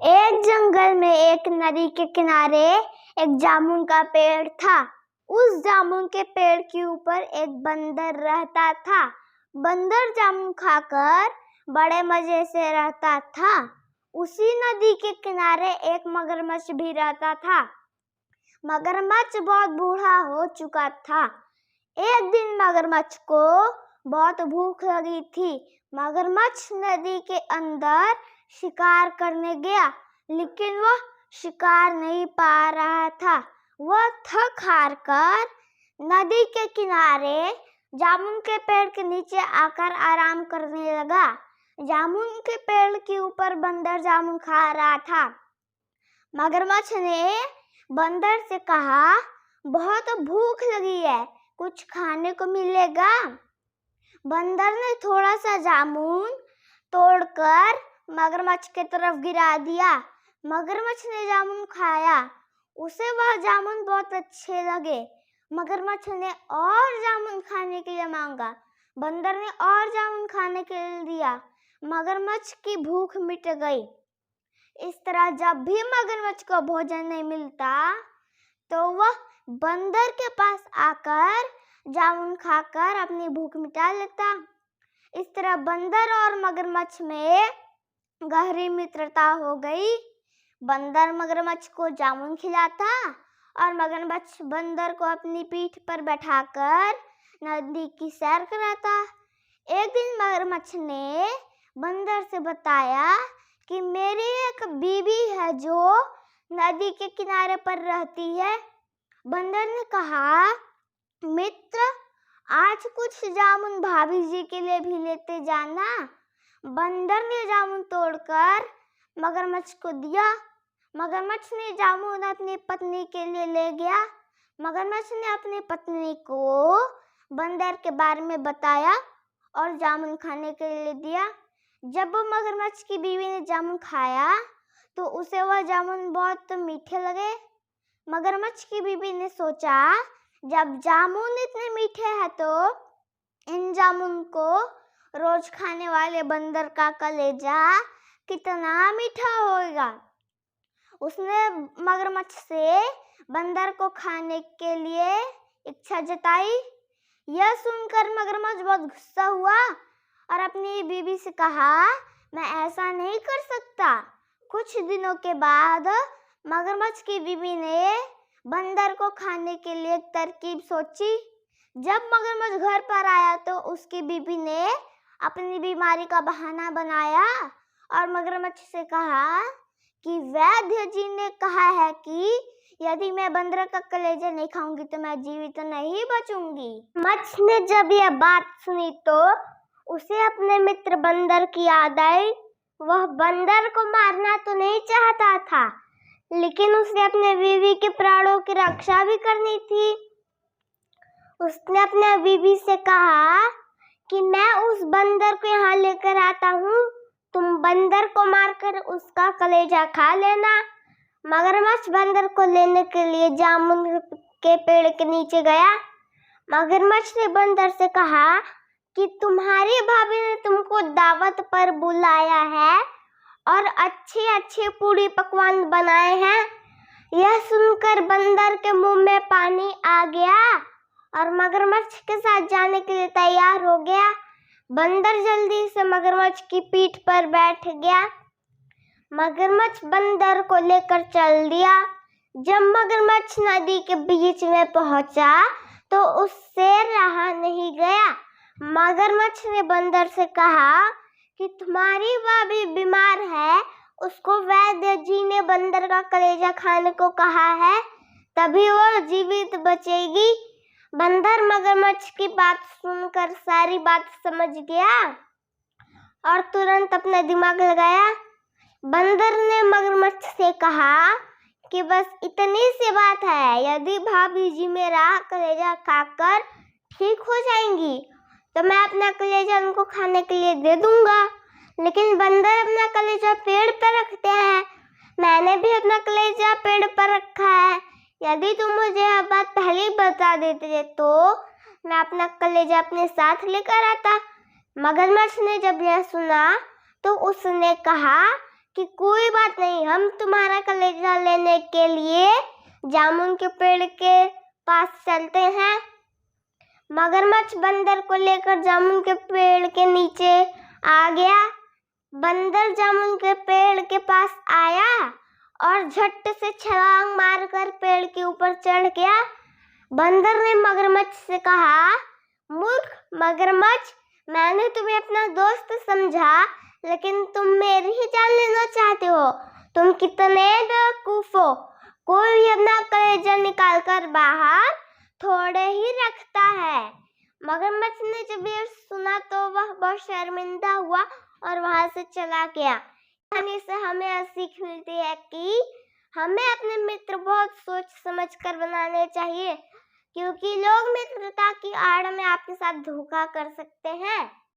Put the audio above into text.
एक जंगल में एक नदी के किनारे एक जामुन का पेड़ था। उस जामुन के पेड़ के ऊपर एक बंदर रहता था। बंदर जामुन खाकर बड़े मजे से रहता था। उसी नदी के किनारे एक मगरमच्छ भी रहता था। मगरमच्छ बहुत बूढ़ा हो चुका था। एक दिन मगरमच्छ को बहुत भूख लगी थी। मगरमच्छ नदी के अंदर शिकार करने गया, लेकिन वह शिकार नहीं पा रहा था। वह थक हार कर नदी के किनारे जामुन के पेड़ के नीचे आकर आराम करने लगा। जामुन के पेड़ के ऊपर बंदर जामुन खा रहा था। मगरमच्छ ने बंदर से कहा, बहुत भूख लगी है, कुछ खाने को मिलेगा? बंदर ने थोड़ा सा जामुन तोड़कर मगरमच्छ की तरफ गिरा दिया। मगरमच्छ ने जामुन खाया। उसे वह जामुन बहुत अच्छे लगे। मगरमच्छ ने और जामुन खाने के लिए मांगा। बंदर ने और जामुन खाने के लिए दिया। मगरमच्छ की भूख मिट गई। इस तरह जब भी मगरमच्छ को भोजन नहीं मिलता तो वह बंदर के पास आकर जामुन खाकर अपनी भूख मिटा लेता। इस तरह बंदर और मगरमच्छ में गहरी मित्रता हो गई। बंदर मगरमच्छ को जामुन खिलाता और मगरमच्छ बंदर को अपनी पीठ पर बैठाकर नदी की सैर कराता। एक दिन मगरमच्छ ने बंदर से बताया कि मेरी एक बीवी है जो नदी के किनारे पर रहती है। बंदर ने कहा, मित्र, आज कुछ जामुन भाभी जी के लिए भी लेते जाना। बंदर ने जामुन तोड़कर मगरमच्छ को दिया। मगरमच्छ ने जामुन अपनी पत्नी के लिए ले गया। मगरमच्छ ने अपनी पत्नी को बंदर के बारे में बताया और जामुन खाने के लिए दिया। जब मगरमच्छ की बीवी ने जामुन खाया तो उसे वह जामुन बहुत मीठे लगे। मगरमच्छ की बीवी ने सोचा, जब जामुन इतने मीठे हैं तो इन जामुन को रोज खाने वाले बंदर का कलेजा कितना मीठा होगा। उसने मगरमच्छ से बंदर को खाने के लिए इच्छा जताई। यह सुनकर मगरमच्छ बहुत गुस्सा हुआ और अपनी बीवी से कहा, मैं ऐसा नहीं कर सकता। कुछ दिनों के बाद मगरमच्छ की बीवी ने बंदर को खाने के लिए एक तरकीब सोची। जब मगरमच्छ घर पर आया तो उसकी बीवी ने अपनी बीमारी का बहाना बनाया और मगरमच्छ से कहा कि वैद्य जी ने कहा है कि यदि मैं बंदर का कलेजा नहीं खाऊंगी तो मैं जीवित नहीं बचूंगी। मच्छ ने जब यह बात सुनी तो उसे अपने मित्र बंदर की याद आई। वह बंदर को मारना तो नहीं चाहता था, लेकिन उसे अपने बीवी के प्राणों की रक्षा भी करनी थी। उसने अपने बीवी से कहा कि मैं उस बंदर को यहाँ लेकर आता हूँ, तुम बंदर को मारकर उसका कलेजा खा लेना। मगरमच्छ बंदर को लेने के लिए जामुन के पेड़ के नीचे गया। मगरमच्छ ने बंदर से कहा कि तुम्हारी भाभी ने तुमको दावत पर बुलाया है और अच्छे अच्छे पूरी पकवान बनाए हैं। यह सुनकर बंदर के मुंह में पानी आ गया और मगरमच्छ के साथ जाने के लिए तैयार हो गया। बंदर जल्दी से मगरमच्छ की पीठ पर बैठ गया। मगरमच्छ बंदर को लेकर चल दिया। जब मगरमच्छ नदी के बीच में पहुंचा तो उससे रहा नहीं गया। मगरमच्छ ने बंदर से कहा कि तुम्हारी भाभी बीमार है, उसको वैद्य जी ने बंदर का कलेजा खाने को कहा है, तभी वो जीवित बचेगी। बंदर मगरमच्छ की बात सुनकर सारी बात समझ गया और तुरंत अपना दिमाग लगाया। बंदर ने मगरमच्छ से कहा कि बस इतनी सी बात है, यदि भाभी जी मेरा कलेजा खाकर ठीक हो जाएंगी तो मैं अपना कलेजा उनको खाने के लिए दे दूंगा। लेकिन बंदर अपना कलेजा पेड़ पर रखते हैं, मैंने भी अपना कलेजा पेड़ पर रखा है। यदि तुम मुझे यह बात पहले ही बता देते तो मैं अपना कलेजा अपने साथ लेकर आता। मगरमच्छ ने जब यह सुना तो उसने कहा कि कोई बात नहीं, हम तुम्हारा कलेजा लेने के लिए जामुन के पेड़ के पास चलते हैं। मगरमच्छ बंदर को लेकर जामुन के पेड़ के नीचे आ गया। बंदर जामुन के पेड़ के पास आया और झट से छलांग मारकर पेड़ के ऊपर चढ़ गया। बंदर ने मगरमच्छ से कहा, मूर्ख मगरमच्छ, मैंने तुम्हें अपना दोस्त समझा, लेकिन तुम मेरी ही जान लेना चाहते हो। तुम कितने बेवकूफ हो। कोई भी अपना कलेजा निकाल कर बाहर थोड़े ही रखता है। मगरमच्छ ने जब ये सुना तो वह बहुत शर्मिंदा हुआ और वहां से चला गया। कहानी से हमें यह सीख मिलती है कि हमें अपने मित्र बहुत सोच समझ कर बनाने चाहिए, क्योंकि लोग मित्रता की आड़ में आपके साथ धोखा कर सकते हैं।